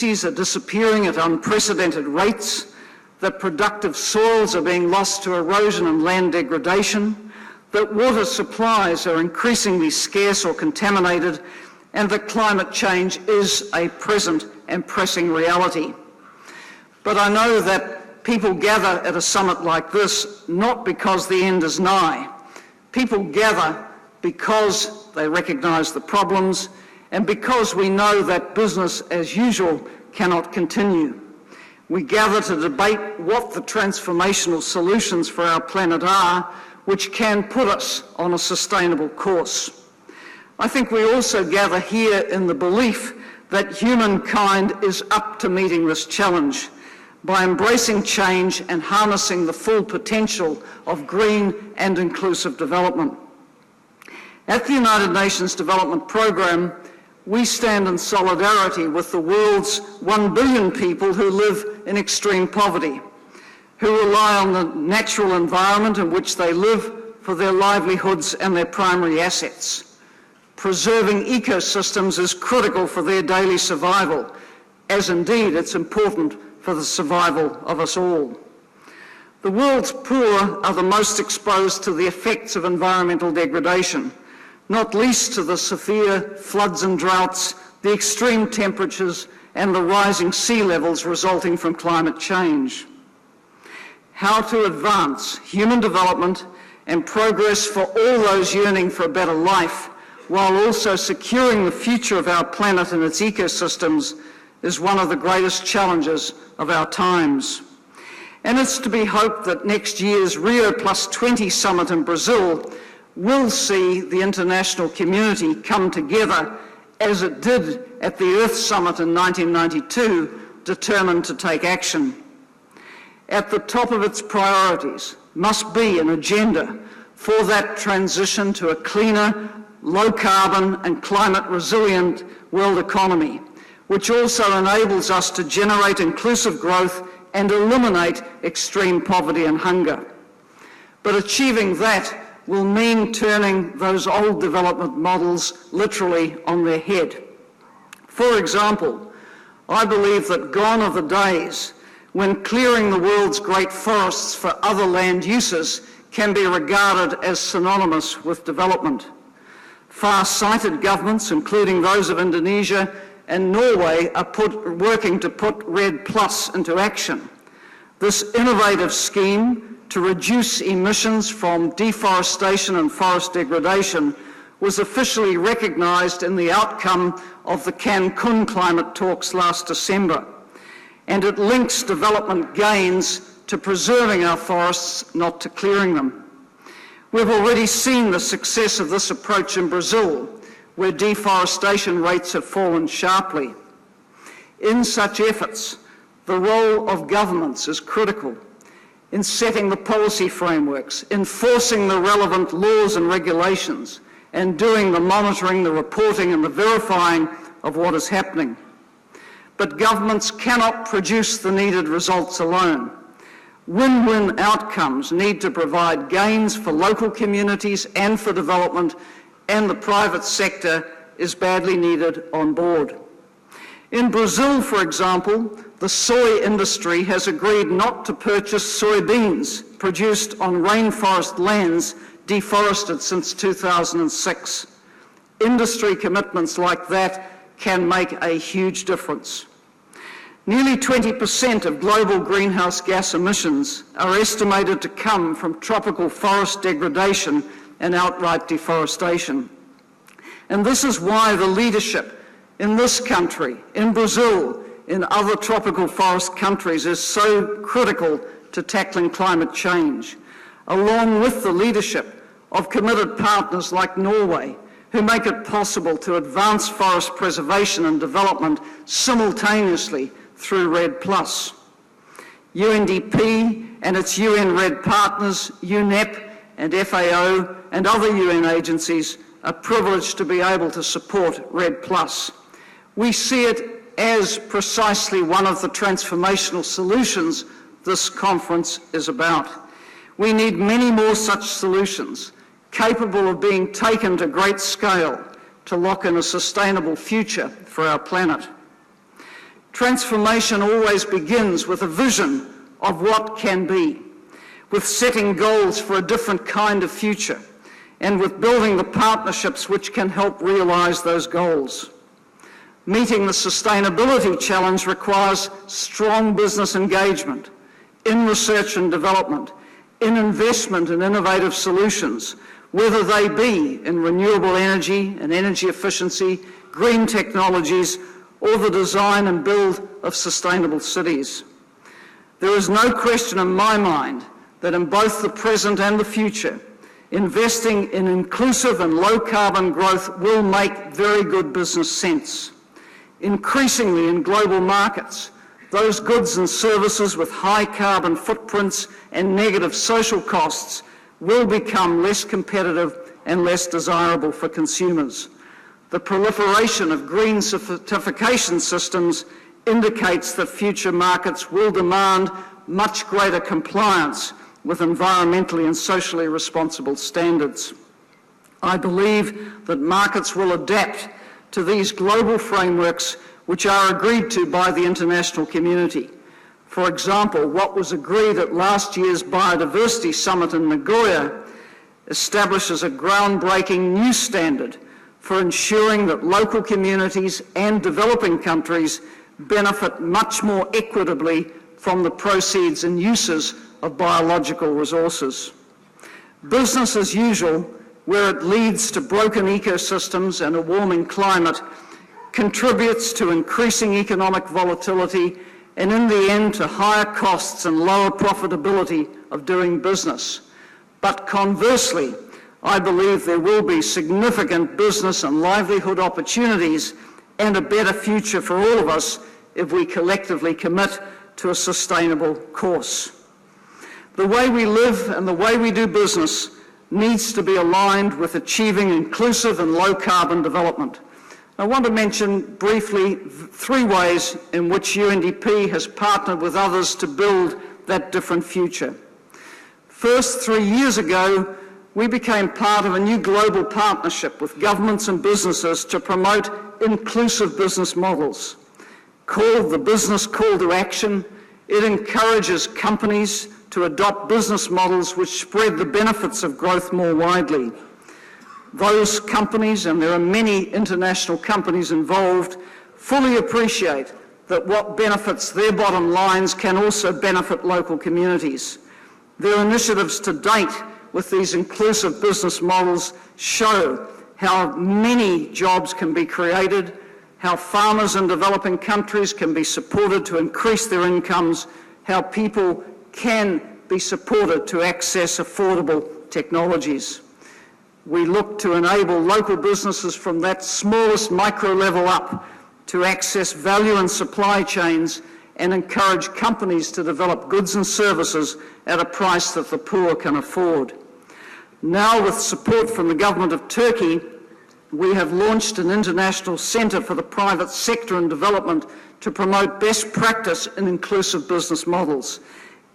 species are disappearing at unprecedented rates, that productive soils are being lost to erosion and land degradation, that water supplies are increasingly scarce or contaminated, and that climate change is a present and pressing reality. But I know that people gather at a summit like this not because the end is nigh. People gather because they recognise the problems and because we know that business as usual cannot continue. We gather to debate what the transformational solutions for our planet are, which can put us on a sustainable course. I think we also gather here in the belief that humankind is up to meeting this challenge by embracing change and harnessing the full potential of green and inclusive development. At the United Nations Development Programme, we stand in solidarity with the world's 1 billion people who live in extreme poverty, who rely on the natural environment in which they live for their livelihoods and their primary assets. Preserving ecosystems is critical for their daily survival, as indeed it's important for the survival of us all. The world's poor are the most exposed to the effects of environmental degradation, not least to the severe floods and droughts, the extreme temperatures, and the rising sea levels resulting from climate change. How to advance human development and progress for all those yearning for a better life, while also securing the future of our planet and its ecosystems, is one of the greatest challenges of our times. And it's to be hoped that next year's Rio+20 summit in Brazil will see the international community come together as it did at the Earth Summit in 1992, determined to take action. At the top of its priorities must be an agenda for that transition to a cleaner, low-carbon and climate-resilient world economy, which also enables us to generate inclusive growth and eliminate extreme poverty and hunger. But achieving that will mean turning those old development models literally on their head. For example, I believe that gone are the days when clearing the world's great forests for other land uses can be regarded as synonymous with development. Far-sighted governments, including those of Indonesia and Norway, are working to put REDD+ into action. This innovative scheme to reduce emissions from deforestation and forest degradation was officially recognised in the outcome of the Cancun climate talks last December, and it links development gains to preserving our forests, not to clearing them. We've already seen the success of this approach in Brazil, where deforestation rates have fallen sharply. In such efforts, the role of governments is critical in setting the policy frameworks, enforcing the relevant laws and regulations, and doing the monitoring, the reporting and the verifying of what is happening. But governments cannot produce the needed results alone. Win-win outcomes need to provide gains for local communities and for development, and the private sector is badly needed on board. In Brazil, for example, the soy industry has agreed not to purchase soybeans produced on rainforest lands deforested since 2006. Industry commitments like that can make a huge difference. Nearly 20% of global greenhouse gas emissions are estimated to come from tropical forest degradation and outright deforestation. And this is why the leadership in this country, in Brazil, in other tropical forest countries is so critical to tackling climate change, along with the leadership of committed partners like Norway, who make it possible to advance forest preservation and development simultaneously through REDD+. UNDP and its UN REDD partners, UNEP and FAO and other UN agencies are privileged to be able to support REDD+. We see it as precisely one of the transformational solutions this conference is about. We need many more such solutions, capable of being taken to great scale to lock in a sustainable future for our planet. Transformation always begins with a vision of what can be, with setting goals for a different kind of future, and with building the partnerships which can help realise those goals. Meeting the sustainability challenge requires strong business engagement in research and development, in investment in innovative solutions, whether they be in renewable energy and energy efficiency, green technologies, or the design and build of sustainable cities. There is no question in my mind that in both the present and the future, investing in inclusive and low-carbon growth will make very good business sense. Increasingly in global markets, those goods and services with high carbon footprints and negative social costs will become less competitive and less desirable for consumers. The proliferation of green certification systems indicates that future markets will demand much greater compliance with environmentally and socially responsible standards. I believe that markets will adapt to these global frameworks which are agreed to by the international community. For example, what was agreed at last year's Biodiversity Summit in Nagoya establishes a groundbreaking new standard for ensuring that local communities and developing countries benefit much more equitably from the proceeds and uses of biological resources. Business as usual, where it leads to broken ecosystems and a warming climate, contributes to increasing economic volatility and in the end to higher costs and lower profitability of doing business. But conversely, I believe there will be significant business and livelihood opportunities and a better future for all of us if we collectively commit to a sustainable course. The way we live and the way we do business needs to be aligned with achieving inclusive and low-carbon development. I want to mention briefly 3 ways in which UNDP has partnered with others to build that different future. First, 3 years ago, we became part of a new global partnership with governments and businesses to promote inclusive business models. Called the Business Call to Action, it encourages companies to adopt business models which spread the benefits of growth more widely. Those companies, and there are many international companies involved, fully appreciate that what benefits their bottom lines can also benefit local communities. Their initiatives to date with these inclusive business models show how many jobs can be created, how farmers in developing countries can be supported to increase their incomes, how people can be supported to access affordable technologies. We look to enable local businesses from that smallest micro level up to access value and supply chains and encourage companies to develop goods and services at a price that the poor can afford. Now, with support from the government of Turkey, we have launched an international centre for the private sector and development to promote best practice in inclusive business models.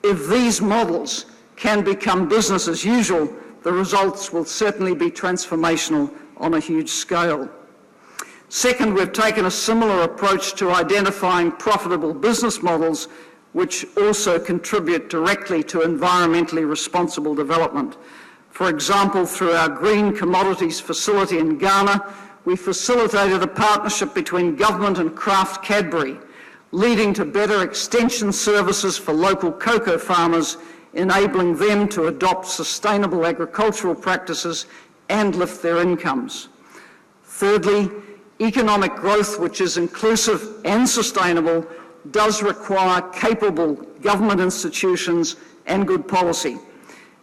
If these models can become business as usual, the results will certainly be transformational on a huge scale. Second, we've taken a similar approach to identifying profitable business models which also contribute directly to environmentally responsible development. For example, through our Green Commodities Facility in Ghana, we facilitated a partnership between government and Kraft Cadbury, leading to better extension services for local cocoa farmers, enabling them to adopt sustainable agricultural practices and lift their incomes. Thirdly, economic growth which is inclusive and sustainable does require capable government institutions and good policy.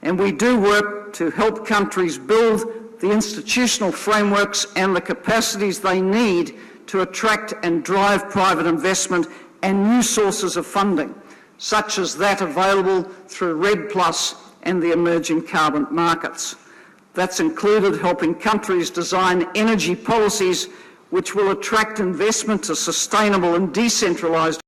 And we do work to help countries build the institutional frameworks and the capacities they need to attract and drive private investment and new sources of funding, such as that available through RED+ and the emerging carbon markets. That's included helping countries design energy policies which will attract investment to sustainable and decentralised